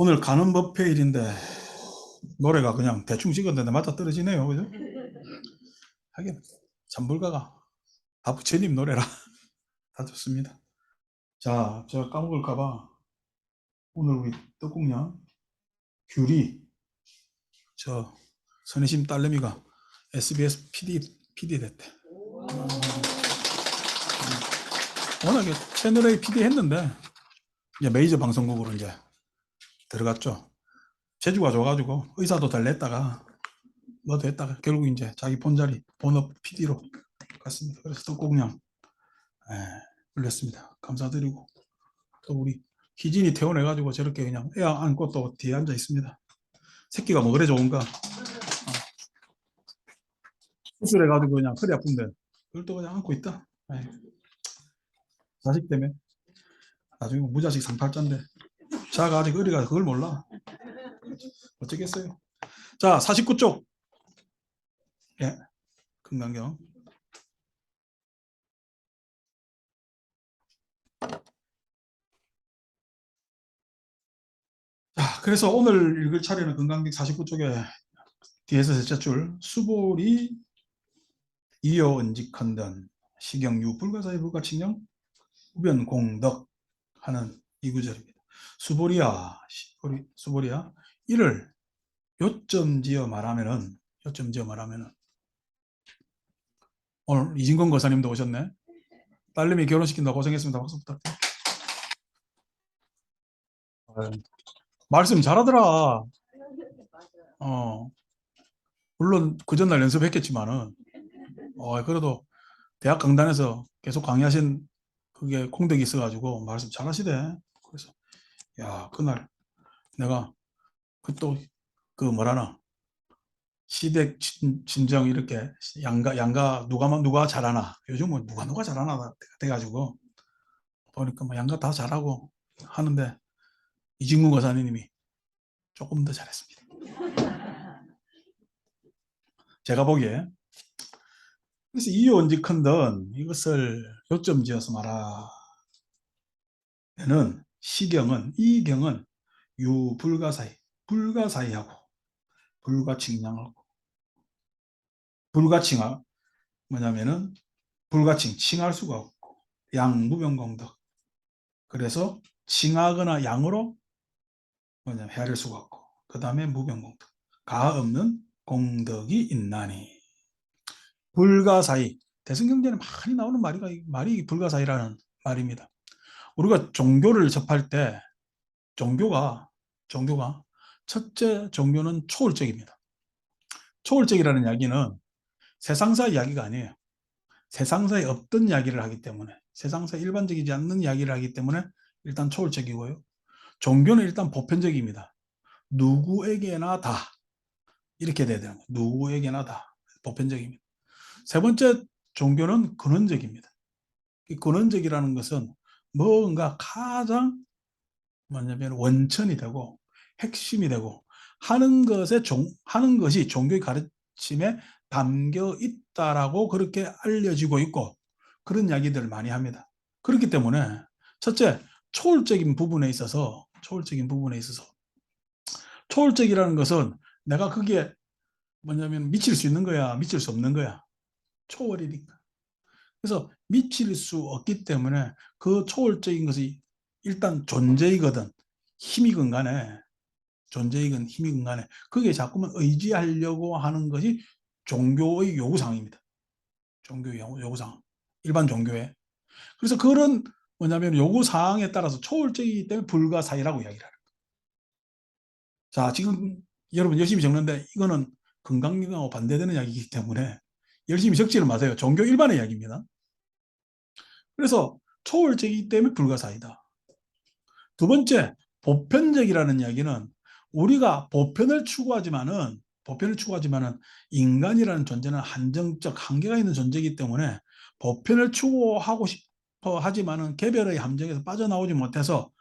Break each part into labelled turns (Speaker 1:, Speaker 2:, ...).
Speaker 1: 오늘 가는 법회일인데 노래가 그냥 대충 찍었는데 맞아 떨어지네요. 그죠? 하긴 잠불가가 다 부처님 노래라 다 좋습니다. 자, 제가 까먹을까봐 오늘 우리 떡국냥 규리 저 선희심 딸내미가 SBS PD 됐대. 워낙에 채널A PD 했는데 이제 메이저 방송국으로 이제 들어갔죠. 재주가 좋아가지고 의사도 잘 냈다가 뭐도 했다가 결국 이제 자기 본자리 본업 PD로 갔습니다. 그래서 떡국냥 올렸습니다. 감사드리고 또 우리 희진이 태어내가지고 저렇게 그냥 애 안고 또 뒤에 앉아 있습니다. 새끼가 뭐 그래 좋은가? 수술해가지고 그냥 허리 아픈데 그걸 또 그냥 안고 있다. 자식 때문에 나중에 무자식 상팔자인데 자가 아직 어리가 그걸 몰라. 어쩌겠어요. 자, 49쪽. 예, 금강경. 자, 그래서 오늘 읽을 차례는 건강직 49쪽에 뒤에서 셋째 줄 수보리 이어 은직헌던 시경유 불가사의 불가칭령 우변공덕 하는 이 구절입니다. 수보리야 이를 요점지어 말하면은 오늘 이진건 거사님도 오셨네. 딸내미 결혼시킨다 고생했습니다. 박수 부탁드립니다. 말씀 잘하더라. 물론 그 전날 연습했겠지만은 그래도 대학 강단에서 계속 강의하신 그게 공덕이 있어가지고 말씀 잘하시대. 그래서 야 그날 내가 그 또 그 뭐라나 시댁 친정 이렇게 양가 누가 잘하나 요즘은 누가 잘하나 돼가지고 보니까 뭐 양가 다 잘하고 하는데 이진구 거사님이 조금 더 잘했습니다. 제가 보기에. 그래서 이혼직헌던 이것을 요점 지어서 말하면은 이 경은 불가사의하고 불가칭량하고 불가칭하 뭐냐면은 칭할 수가 없고 양무병공덕 그래서 칭하거나 양으로 헤아릴 수가 없고 그 다음에 무병공덕 가 없는 공덕이 있나니 불가사의 대승경전에 많이 나오는 말이 불가사의라는 말입니다. 우리가 종교를 접할 때 종교가 첫째 종교는 초월적입니다. 초월적이라는 이야기는 세상사 이야기가 아니에요. 세상사에 없던 이야기를 하기 때문에 세상사에 일반적이지 않는 이야기를 하기 때문에 일단 초월적이고요. 종교는 일단 보편적입니다. 누구에게나 다 이렇게 돼야 되는 거예요. 누구에게나 다 보편적입니다. 세 번째 종교는 근원적입니다. 이 근원적이라는 것은 뭔가 가장 뭐냐면 원천이 되고 핵심이 되고 하는 것이 종교의 가르침에 담겨 있다라고 그렇게 알려지고 있고 그런 이야기들을 많이 합니다. 그렇기 때문에 첫째 초월적인 부분에 있어서 초월적이라는 것은 내가 그게 뭐냐면 미칠 수 있는 거야 미칠 수 없는 거야 초월이니까. 그래서 미칠 수 없기 때문에 그 초월적인 것이 일단 존재이거든 힘이건 간에 그게 자꾸만 의지하려고 하는 것이 종교의 요구사항입니다. 종교의 요구사항 일반 종교에. 그래서 그런 뭐냐면 요구사항에 따라서 초월적이기 때문에 불가사의라고 이야기를 합니다. 자 지금 여러분 열심히 적는데 이거는 건강하고 반대되는 이야기이기 때문에 열심히 적지는 마세요. 종교 일반의 이야기입니다. 그래서 초월적이기 때문에 불가사의다. 두 번째, 보편적이라는 이야기는 우리가 보편을 추구하지만은 인간이라는 존재는 한정적 한계가 있는 존재이기 때문에 보편을 추구하고 싶어 하지만은 개별의 함정에서 빠져나오지 못해서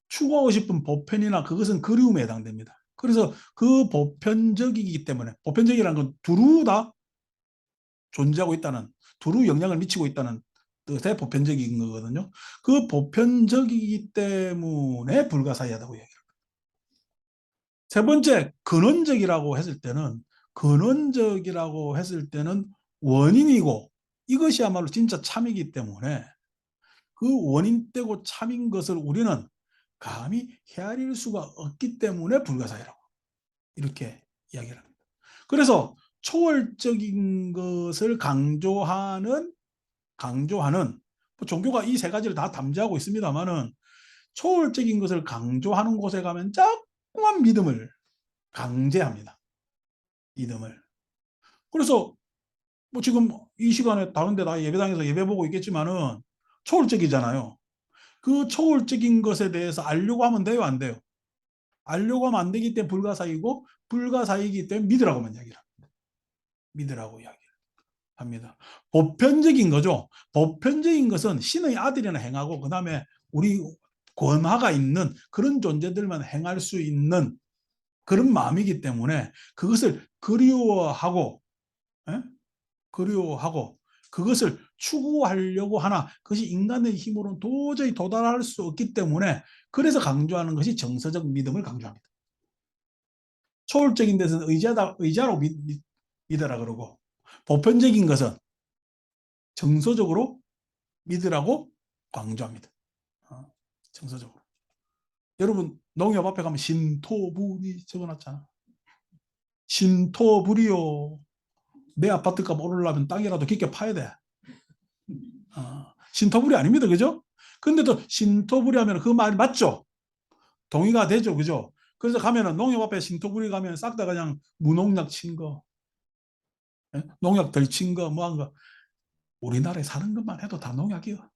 Speaker 1: 추구하고 싶은 보편이나 그것은 그리움에 해당됩니다. 그래서 그 보편적이기 때문에 보편적이라는 건 두루 다 존재하고 있다는 두루 영향을 미치고 있다는 뜻의 보편적인 거거든요. 그 보편적이기 때문에 불가사의하다고 얘기합니다. 세 번째 근원적이라고 했을 때는 원인이고 이것이야말로 진짜 참이기 때문에 그 원인되고 참인 것을 우리는 감히 헤아릴 수가 없기 때문에 불가사의라고 이렇게 이야기를 합니다. 그래서 초월적인 것을 강조하는 종교가 이 세 가지를 다 담지하고 있습니다만은 초월적인 것을 강조하는 곳에 가면 자꾸만 믿음을 강제합니다. 믿음을. 그래서 뭐 지금 이 시간에 다른 데 다 예배당에서 예배 보고 있겠지만은 초월적이잖아요. 그 초월적인 것에 대해서 알려고 하면 돼요, 안 돼요? 알려고 하면 안 되기 때문에 불가사의고 불가사의이기 때문에 믿으라고만 이야기를 합니다. 믿으라고 이야기를 합니다. 보편적인 거죠. 보편적인 것은 신의 아들이나 행하고 그 다음에 우리 권화가 있는 그런 존재들만 행할 수 있는 그런 마음이기 때문에 그것을 그리워하고 그것을 추구하려고 하나 그것이 인간의 힘으로는 도저히 도달할 수 없기 때문에 그래서 강조하는 것이 정서적 믿음을 강조합니다. 초월적인 데서는 의자로 믿으라 그러고, 보편적인 것은 정서적으로 믿으라고 강조합니다. 정서적으로. 여러분 농협 앞에 가면 신토불이 적어놨잖아. 신토불이요. 내 아파트값 오르려면 땅이라도 깊게 파야 돼. 신토불이 아닙니다. 그죠? 근데도 신토불이 하면 그 말이 맞죠? 동의가 되죠. 그죠? 그래서 가면은 농협 앞에 신토불이 가면 싹 다 그냥 무농약 친 거, 농약 덜 친 거, 뭐 한 거. 우리나라에 사는 것만 해도 다 농약이요.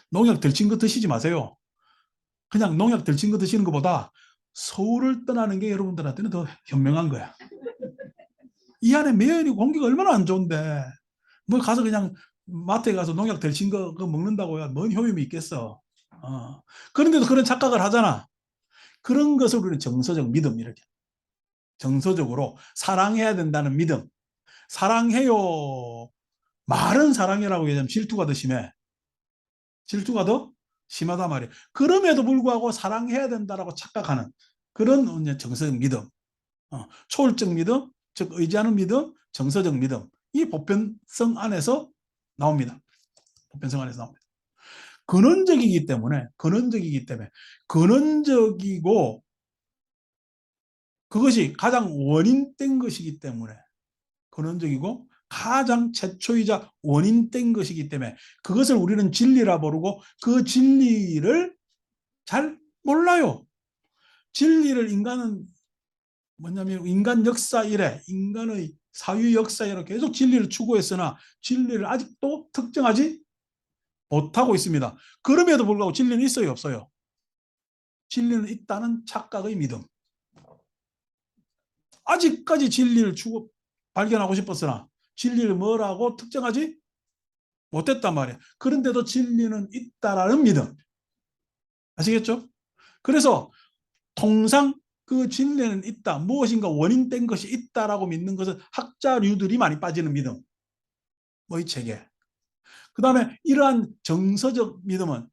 Speaker 1: 농약 덜 친 거 드시지 마세요. 그냥 농약 덜 친 거 드시는 것보다 서울을 떠나는 게 여러분들한테는 더 현명한 거야. 이 안에 매연이 공기가 얼마나 안 좋은데 뭐 가서 그냥 마트에 가서 농약 덜 친 거 먹는다고야 뭔 효임이 있겠어. 그런데도 그런 착각을 하잖아. 그런 것을 우리는 정서적 믿음, 이렇게 정서적으로 사랑해야 된다는 믿음. 사랑해요. 말은 사랑해라고 얘기하면 질투가 더 심해. 질투가 더 심하단 말이에요. 그럼에도 불구하고 사랑해야 된다라고 착각하는 그런 정서적 믿음, 초월적 믿음, 즉 의지하는 믿음, 정서적 믿음, 이 보편성 안에서 나옵니다. 보편성 안에서 나옵니다. 근원적이기 때문에 근원적이고 그것이 가장 원인된 것이기 때문에 근원적이고 가장 최초이자 원인된 것이기 때문에 그것을 우리는 진리라 부르고 그 진리를 잘 몰라요. 진리를 인간은 뭐냐면 인간 역사 이래 인간의 사유 역사 이래 계속 진리를 추구했으나 진리를 아직도 특정하지 못하고 있습니다. 그럼에도 불구하고 진리는 있어요, 없어요? 진리는 있다는 착각의 믿음. 아직까지 진리를 발견하고 싶었으나 진리를 뭐라고 특정하지 못했단 말이에요. 그런데도 진리는 있다라는 믿음. 아시겠죠? 그래서 통상 그 진리는 있다, 무엇인가 원인된 것이 있다라고 믿는 것은 학자류들이 많이 빠지는 믿음. 뭐 이 책에. 그 다음에 이러한 정서적 믿음은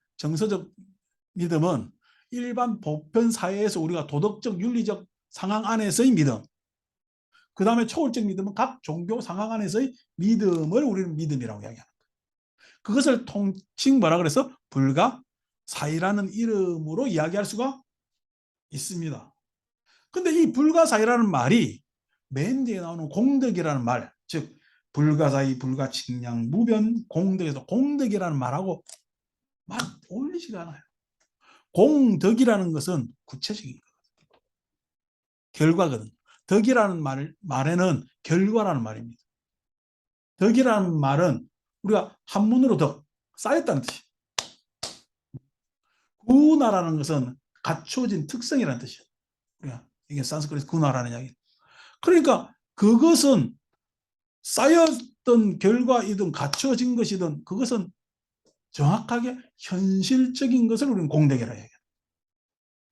Speaker 1: 일반 보편 사회에서 우리가 도덕적 윤리적 상황 안에서의 믿음. 그 다음에 초월적 믿음은 각 종교 상황 안에서의 믿음을 우리는 믿음이라고 이야기합니다. 그것을 통칭 뭐라 그래서 불가사의라는 이름으로 이야기할 수가 있습니다. 근데 이 불가사의라는 말이 맨 뒤에 나오는 공덕이라는 말, 즉 불가사의, 불가칭량, 무변, 공덕에서 공덕이라는 말하고 막 어울리지가 않아요. 공덕이라는 것은 구체적인 거거든요. 결과거든. 덕이라는 말에는 결과라는 말입니다. 덕이라는 말은 우리가 한문으로 덕, 쌓였다는 뜻이에요. 구나라는 것은 갖춰진 특성이라는 뜻이에요. 우리가 이게 산스크리트 구나라는 이야기. 그러니까 그것은 쌓였던 결과이든 갖춰진 것이든 그것은 정확하게 현실적인 것을 우리는 공덕이라 해요.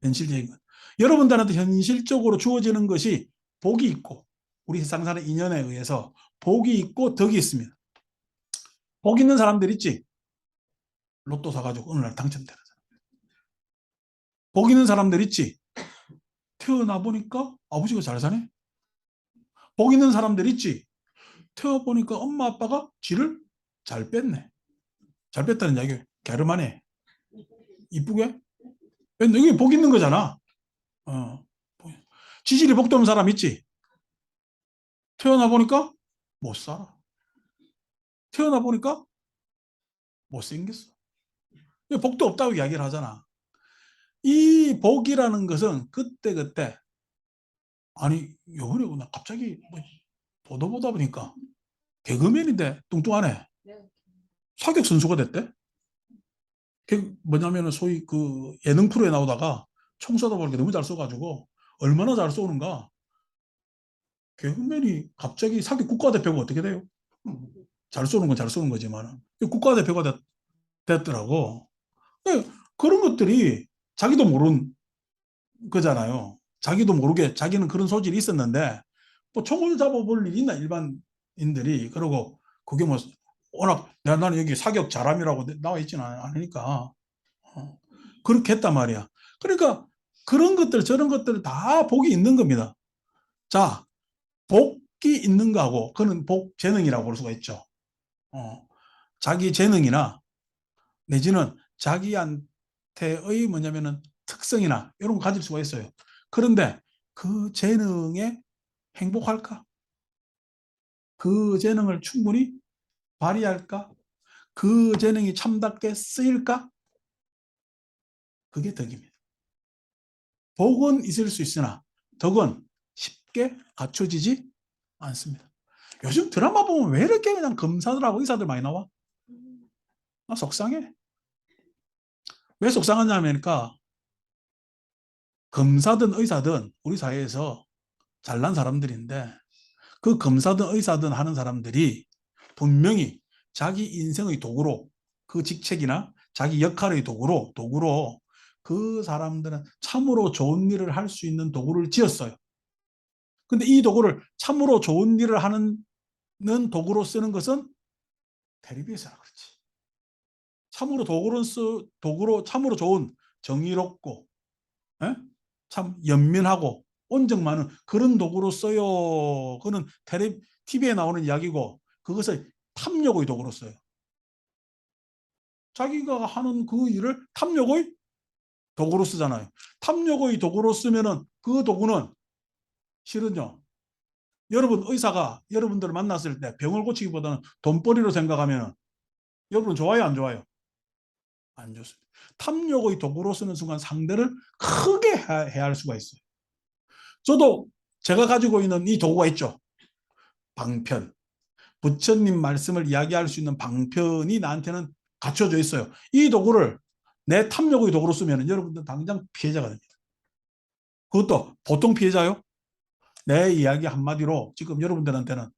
Speaker 1: 현실적인 것. 여러분들한테 현실적으로 주어지는 것이 복이 있고 우리 세상 사는 인연에 의해서 복이 있고 덕이 있습니다. 복 있는 사람들 있지? 로또 사가지고 어느 날 당첨되는 사람. 복 있는 사람들 있지? 태어나 보니까 아버지가 잘 사네? 복 있는 사람들 있지? 태어 보니까 엄마 아빠가 쥐를 잘 뺐네. 잘 뺐다는 이야기. 갸름하네. 이쁘게? 뺐네. 이게 복 있는 거잖아. 지질이 복도 없는 사람 있지? 태어나 보니까 못 살아. 태어나 보니까 못생겼어. 복도 없다고 이야기를 하잖아. 이 복이라는 것은 그때그때 아니 요번에 나 갑자기 뭐 보도 보다 보니까 개그맨인데 뚱뚱하네. 사격 선수가 됐대. 뭐냐면은 소위 그 예능 프로에 나오다가 총 쏘다 보니까 너무 잘 쏘가지고 얼마나 잘 쏘는가. 개그맨이 갑자기 사격 국가대표가 어떻게 돼요? 잘 쏘는 건 잘 쏘는 거지만 국가대표가 됐더라고. 그런 것들이 자기도 모르는 거잖아요. 자기도 모르게 자기는 그런 소질이 있었는데 뭐 총을 잡아볼 일이 있나 일반인들이. 그러고 그게 뭐 워낙 나는 여기 사격 잘함이라고 나와 있지는 않으니까 그렇게 했단 말이야. 그러니까 그런 것들 저런 것들 다 복이 있는 겁니다. 자, 복이 있는 거하고 그는 복 재능이라고 볼 수가 있죠. 자기 재능이나 내지는 자기한테의 뭐냐면은 특성이나 이런 거 가질 수가 있어요. 그런데 그 재능에 행복할까? 그 재능을 충분히 발휘할까? 그 재능이 참답게 쓰일까? 그게 덕입니다. 복은 있을 수 있으나 덕은 쉽게 갖춰지지 않습니다. 요즘 드라마 보면 왜 이렇게 그냥 검사들하고 의사들 많이 나와? 나 속상해. 왜 속상하냐면까 검사든 의사든 우리 사회에서 잘난 사람들인데 그 검사든 의사든 하는 사람들이 분명히 자기 인생의 도구로 그 직책이나 자기 역할의 도구로 그 사람들은 참으로 좋은 일을 할 수 있는 도구를 지었어요. 근데 이 도구를 참으로 좋은 일을 하는 도구로 쓰는 것은 텔레비에서라 그렇지. 도구로 참으로 좋은 정의롭고 에? 참 연민하고 온정 많은 그런 도구로 써요. 그는 TV에 나오는 이야기고 그것을 탐욕의 도구로 써요. 자기가 하는 그 일을 탐욕의 도구로 쓰잖아요. 탐욕의 도구로 쓰면은 그 도구는 실은요. 여러분 의사가 여러분들을 만났을 때 병을 고치기보다는 돈벌이로 생각하면 여러분 좋아요 안 좋아요? 안 좋습니다. 탐욕의 도구로 쓰는 순간 상대를 크게 해할 수가 있어요. 저도 제가 가지고 있는 이 도구가 있죠. 방편. 부처님 말씀을 이야기할 수 있는 방편이 나한테는 갖춰져 있어요. 이 도구를 내 탐욕의 도구로 쓰면 여러분들 당장 피해자가 됩니다. 그것도 보통 피해자요. 내 이야기 한마디로 지금 여러분들한테는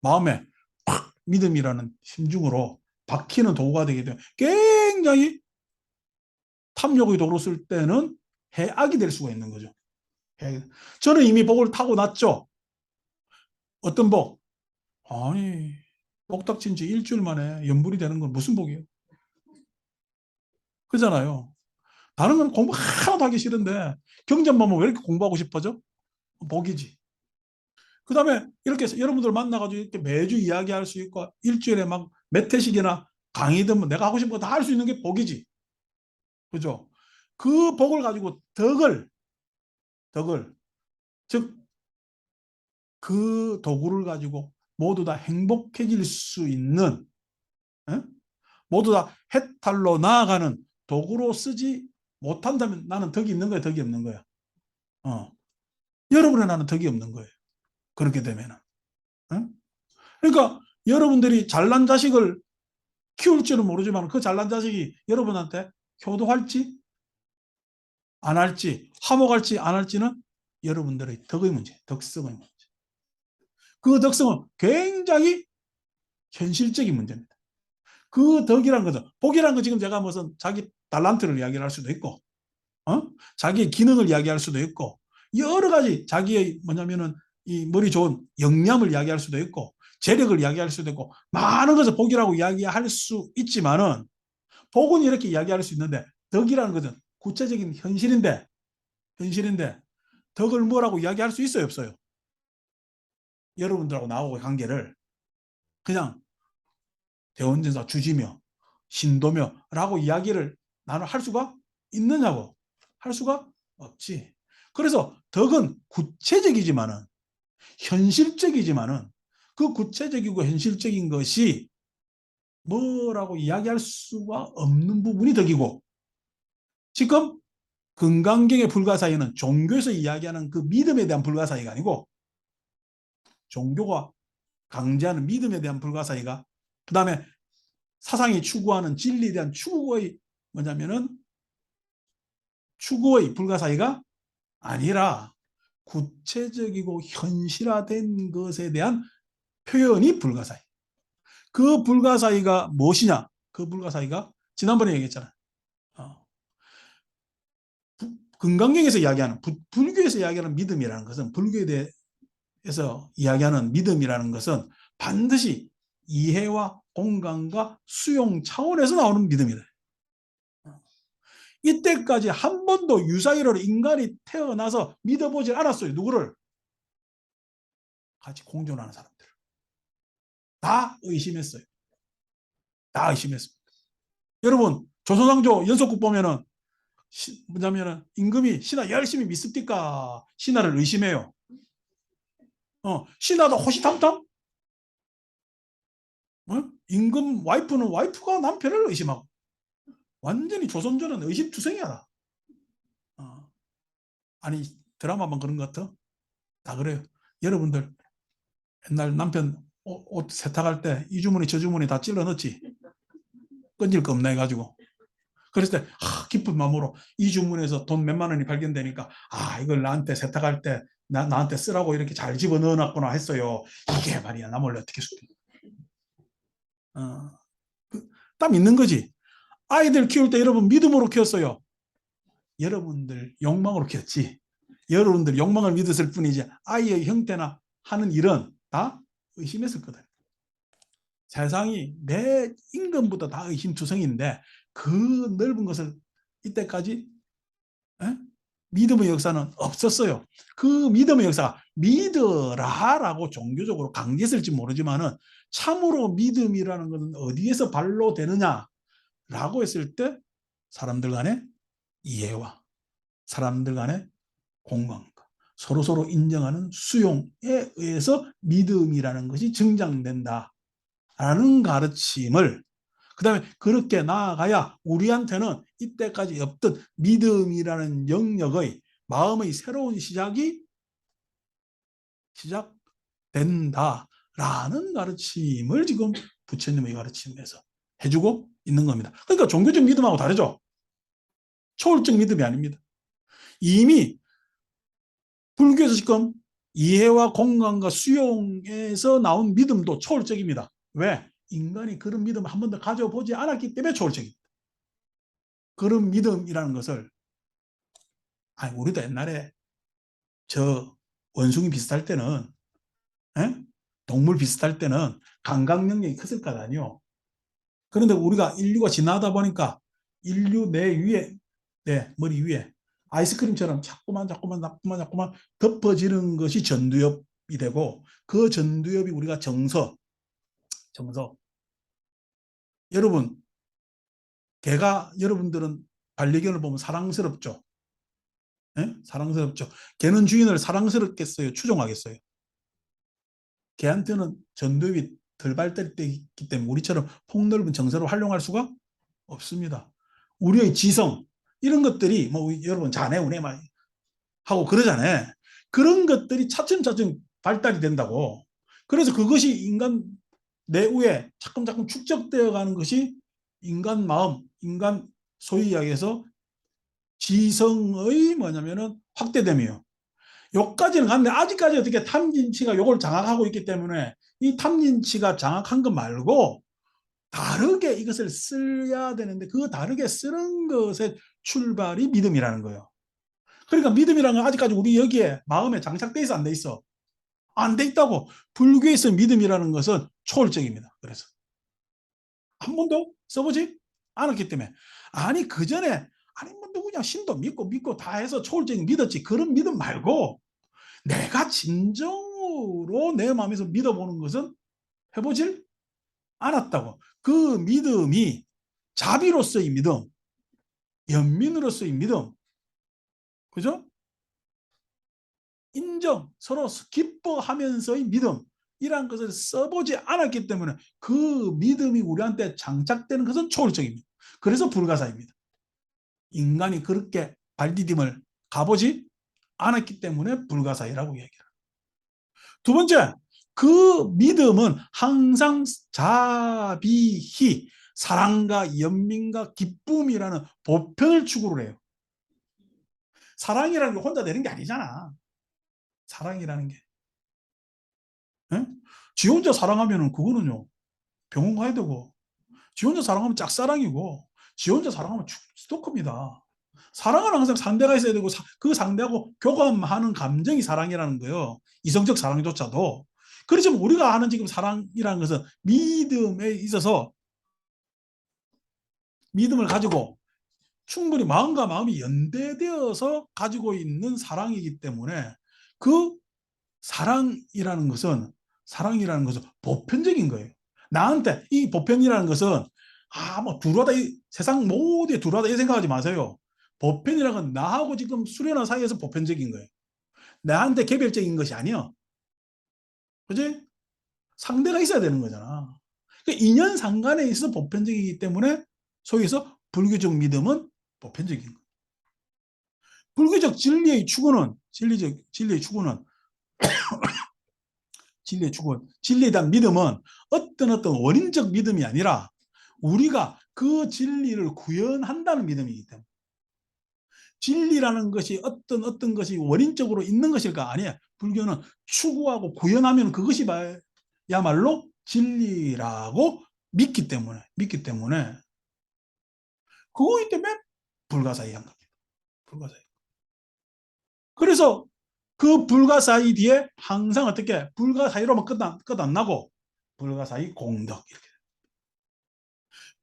Speaker 1: 마음에 팍 믿음이라는 심중으로 박히는 도구가 되기 때문에 굉장히 탐욕의 도구로 쓸 때는 해악이 될 수가 있는 거죠. 저는 이미 복을 타고났죠. 어떤 복? 아니 복 닥친 지 일주일 만에 연불이 되는 건 무슨 복이에요? 그잖아요. 다른 건 공부 하나도 하기 싫은데 경전만 보면 왜 이렇게 공부하고 싶어져? 복이지. 그 다음에 이렇게 해서 여러분들 만나가지고 이렇게 매주 이야기할 수 있고 일주일에 막 몇 회씩이나 강의든 뭐 내가 하고 싶은 거 다 할 수 있는 게 복이지. 그죠? 그 복을 가지고 덕을, 즉, 그 도구를 가지고 모두 다 행복해질 수 있는, 에? 모두 다 해탈로 나아가는 도구로 쓰지 못한다면 나는 덕이 있는 거야, 덕이 없는 거야. 여러분의 나는 덕이 없는 거예요. 그렇게 되면은. 그러니까 여러분들이 잘난 자식을 키울 줄은 모르지만 그 잘난 자식이 여러분한테 효도할지 안 할지 화목할지 안 할지는 여러분들의 덕의 문제, 덕성의 문제. 그 덕성은 굉장히 현실적인 문제입니다. 그 덕이란 거죠. 복이란 거 지금 제가 무슨 자기 달란트를 이야기를 할 수도 있고 자기의 기능을 이야기할 수도 있고 여러 가지 자기의 뭐냐면은 이 머리 좋은 영감을 이야기할 수도 있고 재력을 이야기할 수도 있고 많은 것을 복이라고 이야기할 수 있지만은 복은 이렇게 이야기할 수 있는데 덕이라는 것은 구체적인 현실인데 덕을 뭐라고 이야기할 수 있어요 없어요? 여러분들하고 나하고의 관계를 그냥 대원전사 주지며 신도며 라고 이야기를 나는 할 수가 있느냐고 할 수가 없지. 그래서 덕은 구체적이지만은 현실적이지만은 그 구체적이고 현실적인 것이 뭐라고 이야기할 수가 없는 부분이 덕이고 지금 금강경의 불가사의는 종교에서 이야기하는 그 믿음에 대한 불가사의가 아니고 종교가 강제하는 믿음에 대한 불가사의가 그 다음에 사상이 추구하는 진리에 대한 추구의 불가사의가 아니라 구체적이고 현실화된 것에 대한 표현이 불가사의. 그 불가사의가 무엇이냐? 그 불가사의가 지난번에 얘기했잖아요. 금강경에서 이야기하는 불교에서 이야기하는 믿음이라는 것은 불교에 대해서 이야기하는 믿음이라는 것은 반드시 이해와 공감과 수용 차원에서 나오는 믿음이다. 이때까지 한 번도 유사일로 인간이 태어나서 믿어보질 않았어요. 누구를? 같이 공존하는 사람들. 다 의심했어요. 다 의심했습니다. 여러분, 조선왕조 연속국 보면은 뭐냐면은 임금이 신하 열심히 믿습니까? 신하를 의심해요. 신하도 호시탐탐? 임금 와이프는 와이프가 남편을 의심하고 완전히 조선조는 의심투성이야. 아니 드라마만 그런 것 같아? 다 그래요. 여러분들 옛날 남편 옷 세탁할 때 이 주머니 저 주머니 다 찔러 넣지. 끈질 거 없나 해가지고. 그랬을 때 기쁜 마음으로 이 주머니에서 돈 몇만 원이 발견되니까 이걸 나한테 세탁할 때 나한테 쓰라고 이렇게 잘 집어넣어 놨구나 했어요. 이게 말이야. 나 몰래 어떻게 쓰게. 딱 믿는 거지. 아이들 키울 때 여러분 믿음으로 키웠어요. 여러분들 욕망으로 키웠지. 여러분들 욕망을 믿었을 뿐이지 아이의 형태나 하는 일은 다 의심했을 거다. 세상이 내 임금보다 다 의심투성인데 그 넓은 것을 이때까지 믿음의 역사는 없었어요. 그 믿음의 역사가 믿으라라고 종교적으로 강제했을지 모르지만은 참으로 믿음이라는 것은 어디에서 발로 되느냐라고 했을 때 사람들 간의 이해와 사람들 간의 공감과 서로서로 인정하는 수용에 의해서 믿음이라는 것이 증장된다라는 가르침을 그 다음에 그렇게 나아가야 우리한테는 이때까지 없던 믿음이라는 영역의 마음의 새로운 시작이 시작된다라는 가르침을 지금 부처님의 가르침에서 해주고 있는 겁니다. 그러니까 종교적 믿음하고 다르죠. 초월적 믿음이 아닙니다. 이미 불교에서 지금 이해와 공감과 수용에서 나온 믿음도 초월적입니다. 왜? 인간이 그런 믿음을 한 번도 가져보지 않았기 때문에 초월적입니다. 그런 믿음이라는 것을 우리도 옛날에 저 원숭이 비슷할 때는 동물 비슷할 때는 감각능력이 컸을 거 아니요. 그런데 우리가 인류가 지나다 보니까 인류 내 위에 내 머리 위에 아이스크림처럼 자꾸만 덮어지는 것이 전두엽이 되고 그 전두엽이 우리가 정서 여러분 개가 여러분들은 반려견을 보면 사랑스럽죠. 사랑스럽죠. 개는 주인을 사랑스럽겠어요? 추종하겠어요? 개한테는 전두엽이 덜 발달되어 있기 때문에 우리처럼 폭넓은 정서를 활용할 수가 없습니다. 우리의 지성 이런 것들이 뭐 여러분 자네 우네 막 하고 그러잖아요. 그런 것들이 차츰차츰 발달이 된다고. 그래서 그것이 인간 내후에 차츰 축적되어 가는 것이 인간 마음, 인간 소위 이야기해서 지성의 뭐냐면은 확대됨이에요. 여기까지는 갔는데 아직까지 어떻게 탐진치가 요걸 장악하고 있기 때문에 이 탐진치가 장악한 것 말고 다르게 이것을 써야 되는데 그 다르게 쓰는 것의 출발이 믿음이라는 거예요. 그러니까 믿음이라는 건 아직까지 우리 여기에 마음에 장착돼 있어 안 돼 있어? 안 돼 있다고. 불교에서 믿음이라는 것은 초월적입니다. 그래서 한 번도 써보지 않았기 때문에 그 전에 뭐 누구냐 신도 믿고 다 해서 초월적인 믿었지 그런 믿음 말고 내가 진정으로 내 마음에서 믿어보는 것은 해보질 않았다고. 그 믿음이 자비로서의 믿음, 연민으로서의 믿음, 그죠? 인정, 서로 기뻐하면서의 믿음이란 것을 써보지 않았기 때문에 그 믿음이 우리한테 장착되는 것은 초월적입니다. 그래서 불가사입니다. 인간이 그렇게 발디딤을 가보지 않았기 때문에 불가사이라고 얘기합니다. 두 번째, 그 믿음은 항상 자비히 사랑과 연민과 기쁨이라는 보편을 추구를 해요. 사랑이라는 게 혼자 되는 게 아니잖아. 사랑이라는 게. 지 혼자 사랑하면 그거는요. 병원 가야 되고 지 혼자 사랑하면 짝사랑이고 지 혼자 사랑하면 스토커입니다. 사랑은 항상 상대가 있어야 되고 그 상대하고 교감하는 감정이 사랑이라는 거예요. 이성적 사랑조차도. 그렇지만 우리가 하는 지금 사랑이라는 것은 믿음에 있어서 믿음을 가지고 충분히 마음과 마음이 연대되어서 가지고 있는 사랑이기 때문에 그 사랑이라는 것은 보편적인 거예요. 나한테 이 보편이라는 것은 뭐 두루하다 세상 모두에 두루하다 이 생각하지 마세요. 보편이라는 건 나하고 지금 수련한 사이에서 보편적인 거예요. 나한테 개별적인 것이 아니야. 그지? 상대가 있어야 되는 거잖아. 그러니까 인연 상간에 있어서 보편적이기 때문에 소위 해서 불교적 믿음은 보편적인 거예요. 불교적 진리의 추구는 진리에 대한 믿음은 어떤 원인적 믿음이 아니라 우리가 그 진리를 구현한다는 믿음이기 때문에 진리라는 것이 어떤 것이 원인적으로 있는 것일까? 아니야. 불교는 추구하고 구현하면 그것이 야말로 진리라고 믿기 때문에 그거기 때문에 불가사의한 겁니다. 불가사의. 그래서 그 불가사의 뒤에 항상 어떻게 불가사의로만 끝 안 나고 불가사의 공덕 이렇게.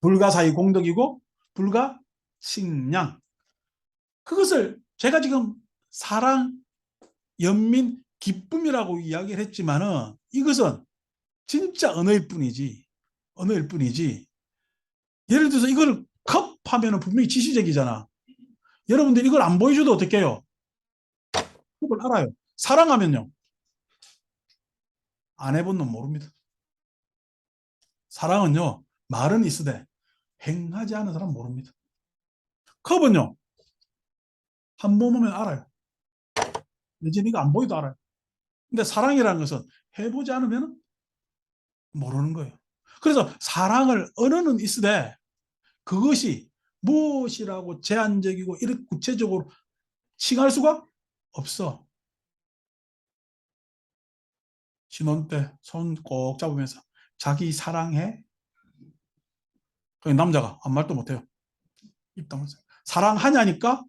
Speaker 1: 불가사의 공덕이고 불가칭량. 그것을 제가 지금 사랑, 연민, 기쁨이라고 이야기를 했지만은 이것은 진짜 언어일 뿐이지. 예를 들어서 이걸 컵 하면은 분명히 지시적이잖아. 여러분들 이걸 안 보여줘도 어떻게 해요? 그걸 알아요. 사랑하면요. 안 해본 놈 모릅니다. 사랑은요. 말은 있으되 행하지 않은 사람 모릅니다. 컵은요. 한 번 보면 알아요. 이제 네가 안 보여도 알아요. 근데 사랑이라는 것은 해보지 않으면 모르는 거예요. 그래서 사랑을 언어는 있으되 그것이 무엇이라고 제한적이고 이렇게 구체적으로 칭할 수가 없어. 신혼 때 손 꼭 잡으면서 자기 사랑해. 남자가 아무 말도 못해요. 입 다물어요. 사랑하냐니까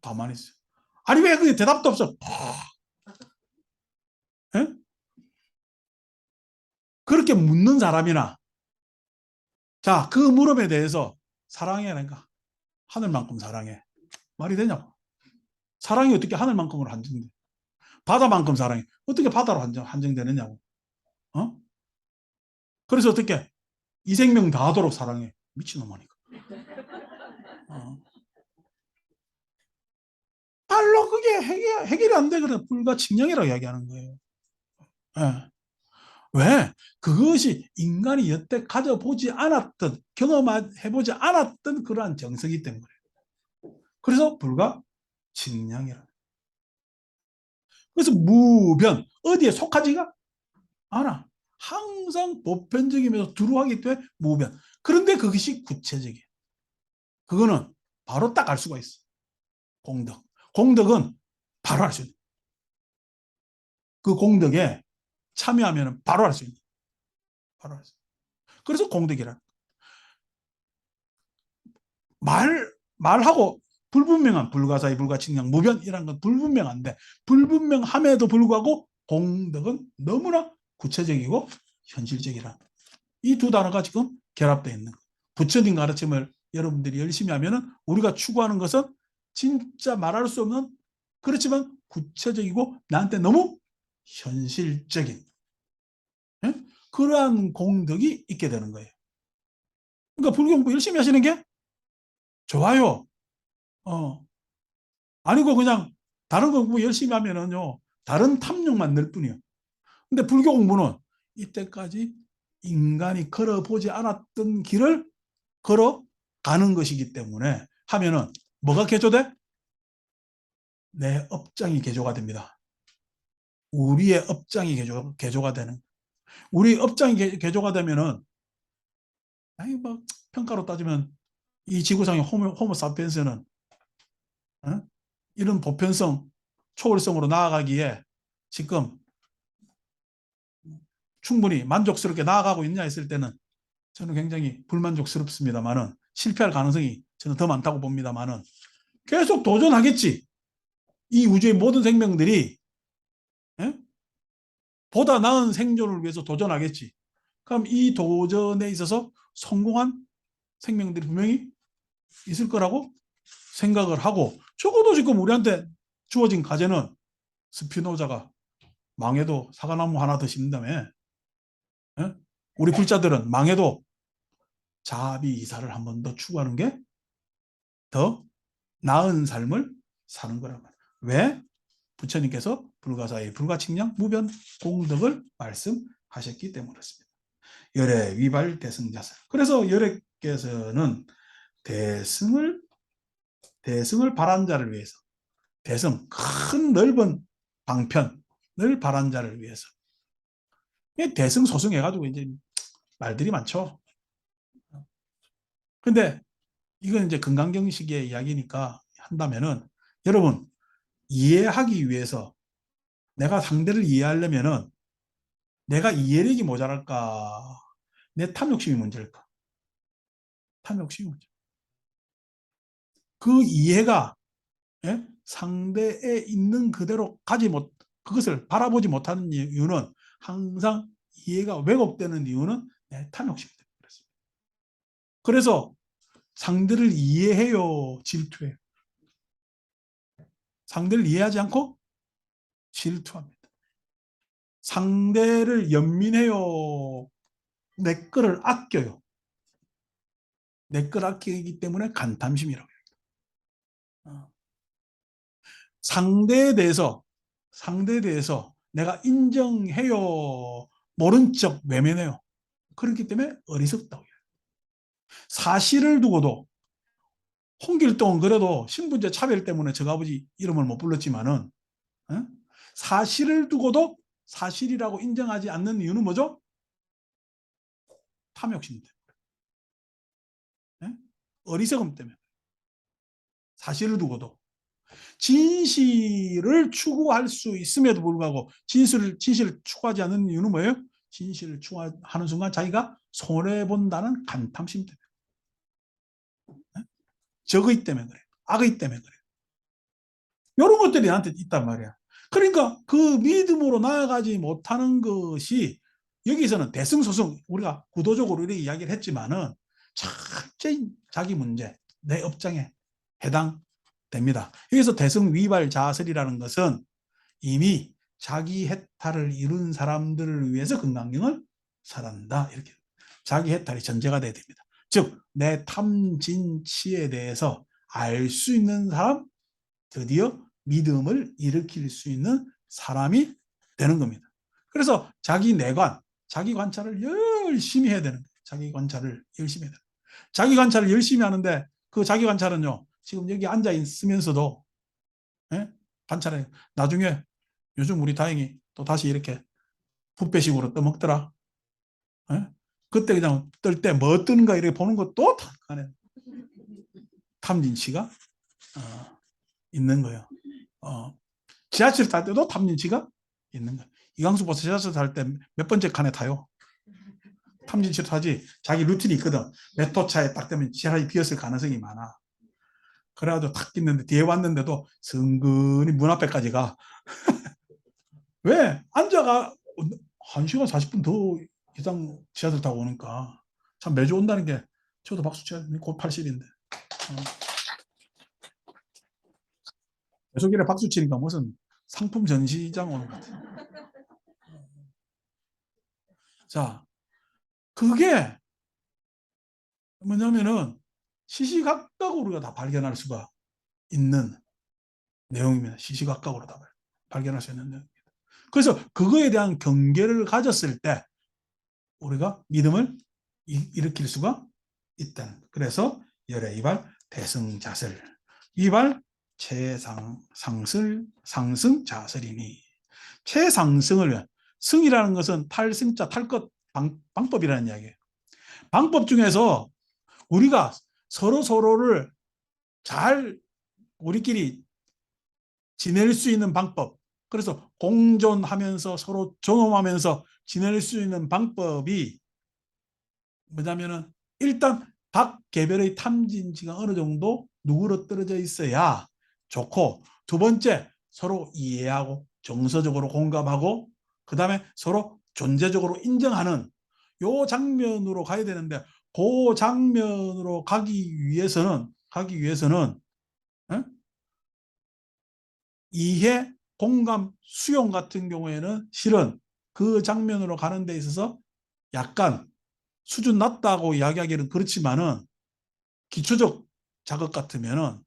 Speaker 1: 가만히 있어요. 아니 왜 그게 대답도 없어. 에? 그렇게 묻는 사람이나 자, 그 물음에 대해서 사랑해라니까 하늘만큼 사랑해. 말이 되냐고. 사랑이 어떻게 하늘만큼으로 한정돼? 바다만큼 사랑해. 어떻게 바다로 한정되느냐고. 어? 그래서 어떻게 이 생명 다 하도록 사랑해. 미친놈아니까. 말로 그게 해결이 안 돼. 그래. 불가칭량이라고 이야기하는 거예요. 예. 왜? 그것이 인간이 여태 가져보지 않았던, 경험해보지 않았던 그러한 정성이기 때문에. 그래서 불가칭량이라. 그래서 무변, 어디에 속하지가 않아. 항상 보편적이면서 두루하기 때문에 무변. 그런데 그것이 구체적이에요. 그거는 바로 딱 알 수가 있어. 공덕. 공덕은 바로 알 수 있는. 그 공덕에 참여하면 바로 알 수 있는. 바로 알 수 있는. 그래서 공덕이라. 말하고 불분명한 불가사의 불가칭량 무변이라는 건 불분명한데 불분명함에도 불구하고 공덕은 너무나 구체적이고 현실적이라. 이 두 단어가 지금 결합되어 있는 거예요. 부처님 가르침을 여러분들이 열심히 하면은 우리가 추구하는 것은 진짜 말할 수 없는 그렇지만 구체적이고 나한테 너무 현실적인 그러한 공덕이 있게 되는 거예요. 그러니까 불교 공부 열심히 하시는 게 좋아요. 아니고 그냥 다른 공부 열심히 하면은요 다른 탐욕만 늘 뿐이에요. 근데 불교 공부는 이때까지 인간이 걸어보지 않았던 길을 걸어가는 것이기 때문에 하면은 뭐가 개조돼? 내 업장이 개조가 됩니다. 우리의 업장이 개조가 되는. 우리 업장이 개조가 되면은 아니 뭐 평가로 따지면 이 지구상의 호모 사피엔스는 이런 보편성, 초월성으로 나아가기에 지금 충분히 만족스럽게 나아가고 있냐 했을 때는 저는 굉장히 불만족스럽습니다만은 실패할 가능성이 저는 더 많다고 봅니다만은 계속 도전하겠지. 이 우주의 모든 생명들이 보다 나은 생존을 위해서 도전하겠지. 그럼 이 도전에 있어서 성공한 생명들이 분명히 있을 거라고 생각을 하고 적어도 지금 우리한테 주어진 과제는 스피노자가 망해도 사과나무 하나 더 심는다며. 예? 우리 불자들은 망해도 자비 이사를 한 번 더 추구하는 게 더 나은 삶을 사는 거란 말이에요. 왜? 부처님께서 불가사의 불가칭량 무변 공덕을 말씀하셨기 때문에 그렇습니다. 열애 위발 대승자설. 그래서 열애께서는 대승을 바란 자를 위해서, 대승 큰 넓은 방편을 바란 자를 위해서, 대승 소승 해가지고 이제 말들이 많죠. 근데 이건 이제 금강경식의 이야기니까 한다면은, 여러분 이해하기 위해서, 내가 상대를 이해하려면은 내가 이해력이 모자랄까, 내 탐욕심이 문제일까? 탐욕심이 문제. 그 이해가, 예? 상대에 있는 그대로 그것을 바라보지 못하는 이유는, 항상 이해가 왜곡되는 이유는 내 탐욕심 때문에 그렇습니다. 그래서 상대를 이해해요, 질투해요. 상대를 이해하지 않고 질투합니다. 상대를 연민해요, 내 거를 아껴요. 내 걸 아끼기 때문에 간탐심이라고 해요. 상대에 대해서 내가 인정해요, 모른 척 외면해요. 그렇기 때문에 어리석다고 해요. 사실을 두고도, 홍길동은 그래도 신분제 차별 때문에 저 아버지 이름을 못 불렀지만은, 사실을 두고도 사실이라고 인정하지 않는 이유는 뭐죠? 탐욕심 때문에. 어리석음 때문에. 사실을 두고도 진실을 추구할 수 있음에도 불구하고 진실을 추구하지 않는 이유는 뭐예요? 진실을 추구하는 순간 자기가 손해본다는 간탐심 때문에. 적의 때문에 그래. 악의 때문에 그래. 이런 것들이 나한테 있단 말이야. 그러니까 그 믿음으로 나아가지 못하는 것이, 여기서는 대승소승, 우리가 구도적으로 이렇게 이야기를 했지만은 철저히 자기 문제, 내 업장에 해당됩니다. 여기서 대승 위발 자설이라는 것은 이미 자기 해탈을 이룬 사람들을 위해서 금강경을 설한다, 이렇게 자기 해탈이 전제가 돼야 됩니다. 즉, 내 탐진치에 대해서 알 수 있는 사람, 드디어 믿음을 일으킬 수 있는 사람이 되는 겁니다. 그래서 자기 내관, 자기 관찰을 열심히 해야 되는 거예요. 자기 관찰을 열심히 해야 돼요. 자기 관찰을 열심히 하는데, 그 자기 관찰은요, 지금 여기 앉아 있으면서도, 관찰해요. 나중에 요즘 우리 다행히 또 다시 이렇게 붓배식으로 떠먹더라. 그때 그냥 뜰 때 뭐 뜨는가 이렇게 보는 것도 탐진치가 있는 거예요. 지하철 탈 때도 탐진치가 있는 거예요. 이광수 버스 지하철 탈 때 몇 번째 칸에 타요? 탐진치를 타지. 자기 루틴이 있거든. 몇 호차에 딱 되면 지하철이 비었을 가능성이 많아. 그래가지고 탁 있는데 뒤에 왔는데도 성근히 문 앞에까지 가. 왜? 앉아가 1시간 40분 더 이상 지하철 타고 오니까. 참 매주 온다는 게, 저도 박수 쳐야 돼. 곧 80인데. 계속 이래 박수 치니까 무슨 상품 전시장 오는 것 같아. 자, 그게 뭐냐면은 시시각각으로 우리가 다 발견할 수가 있는 내용입니다. 시시각각으로 다 발견할 수 있는 내용입니다. 그래서 그거에 대한 경계를 가졌을 때 우리가 믿음을 일으킬 수가 있다는. 그래서 열애 이발 대승자설, 이발 최상승 자설이니, 최상승을 위한, 승이라는 것은 탈승자, 탈 것, 방법이라는 이야기예요. 방법 중에서 우리가 서로를 잘 우리끼리 지낼 수 있는 방법, 그래서 공존하면서 서로 존엄하면서 지낼 수 있는 방법이 뭐냐면은, 일단 각 개별의 탐진치가 어느 정도 누구로 떨어져 있어야 좋고, 두 번째 서로 이해하고 정서적으로 공감하고, 그 다음에 서로 존재적으로 인정하는 요 장면으로 가야 되는데, 그 장면으로 가기 위해서는 에? 이해, 공감, 수용 같은 경우에는 실은 그 장면으로 가는 데 있어서 약간 수준 낮다고 이야기하기는 그렇지만은 기초적 자극 같으면은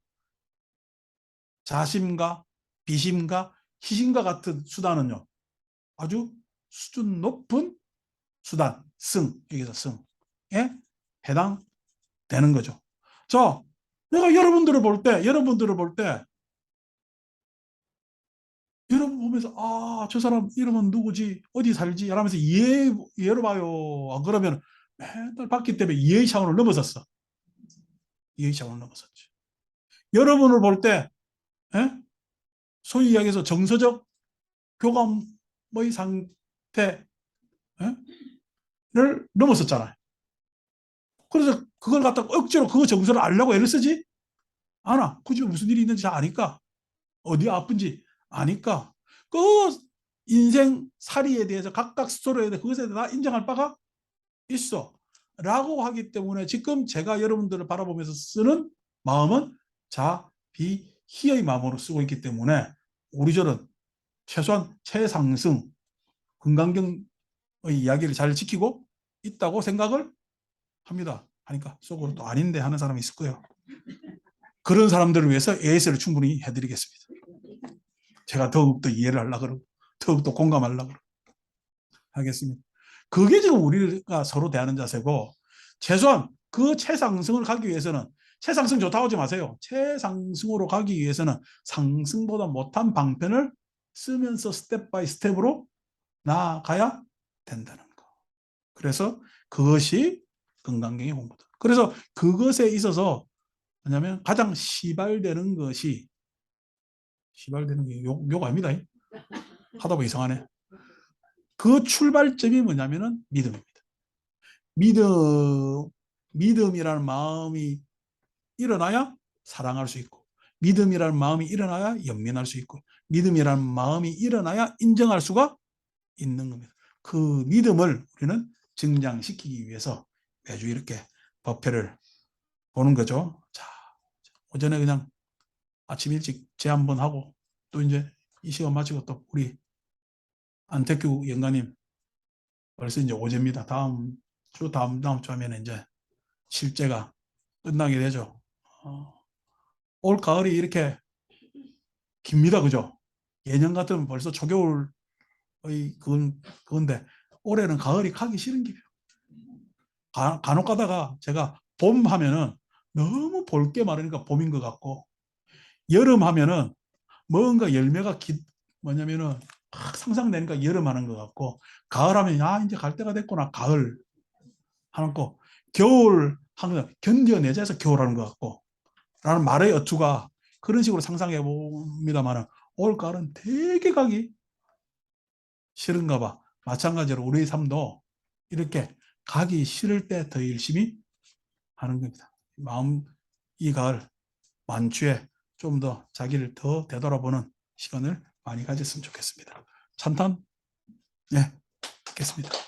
Speaker 1: 자심과 비심과 희심과 같은 수단은요, 아주 수준 높은 수단, 여기서 승에 해당되는 거죠. 자, 내가 여러분들을 볼 때, 여러분 보면서, 아, 저 사람 이름은 누구지? 어디 살지? 이러면서 이해로 봐요. 안 그러면 맨날 봤기 때문에 이해의 차원을 넘어섰어. 이해의 차원을 넘어섰죠. 여러분을 볼 때, 에? 소위 이야기해서 정서적 교감의 상태를 넘어섰잖아요. 그래서 그걸 갖다가 억지로 그 정서를 알려고 애를 쓰지 않아. 굳이 무슨 일이 있는지 다 아니까. 어디 아픈지 아니까. 그 인생 살이에 대해서 각각 스토리에 대해서 그것에 대해서 다 인정할 바가 있어. 라고 하기 때문에 지금 제가 여러분들을 바라보면서 쓰는 마음은 자비희의 마음으로 쓰고 있기 때문에 우리절은 최소한 최상승, 금강경의 이야기를 잘 지키고 있다고 생각을 합니다. 하니까 속으로 또 아닌데 하는 사람이 있을 거예요. 그런 사람들을 위해서 AS를 충분히 해드리겠습니다. 제가 더욱더 이해를 하려고 그러고 더욱더 공감하려고 그러고 하겠습니다. 그게 지금 우리가 서로 대하는 자세고 최소한 그 최상승을 가기 위해서는 최상승 좋다고 하지 마세요. 최상승으로 가기 위해서는 상승보다 못한 방편을 쓰면서 스텝 바이 스텝으로 나아가야 된다는 거. 그래서 그것이 건강경의 공부다. 그래서 그것에 있어서 뭐냐면 가장 시발되는 것이 시발되는 게 욕 아닙니다. 하다 보면 이상하네. 그 출발점이 뭐냐면은 믿음입니다. 믿음이라는 마음이 일어나야 사랑할 수 있고, 믿음이라는 마음이 일어나야 연민할 수 있고, 믿음이라는 마음이 일어나야 인정할 수가 있는 겁니다. 그 믿음을 우리는 증장시키기 위해서 매주 이렇게 법회를 보는 거죠. 자, 오전에 그냥 아침 일찍 제 한번 하고 또 이제 이 시간 마치고 또 우리 안택규 연가님 벌써 이제 오제입니다. 다음 주 하면 이제 실제가 끝나게 되죠. 올 가을이 이렇게 깁니다. 그죠? 예년 같으면 벌써 초겨울의 그건데 올해는 가을이 가기 싫은 기요. 간혹 가다가 제가 봄 하면은 너무 볼 게 많으니까 봄인 것 같고 여름 하면은 뭔가 열매가 뭐냐면은 막 상상되니까 여름 하는 것 같고 가을 하면 야 이제 갈 때가 됐구나 가을 하는 거 겨울 하는 거 견뎌내자 해서 겨울 하는 것 같고 라는 말의 어투가 그런 식으로 상상해 봅니다만 올 가을은 되게 가기 싫은가 봐. 마찬가지로 우리의 삶도 이렇게 가기 싫을 때 더 열심히 하는 겁니다. 마음 이 가을 만추에 좀 더 자기를 더 되돌아보는 시간을 많이 가졌으면 좋겠습니다. 찬탄? 네, 듣겠습니다.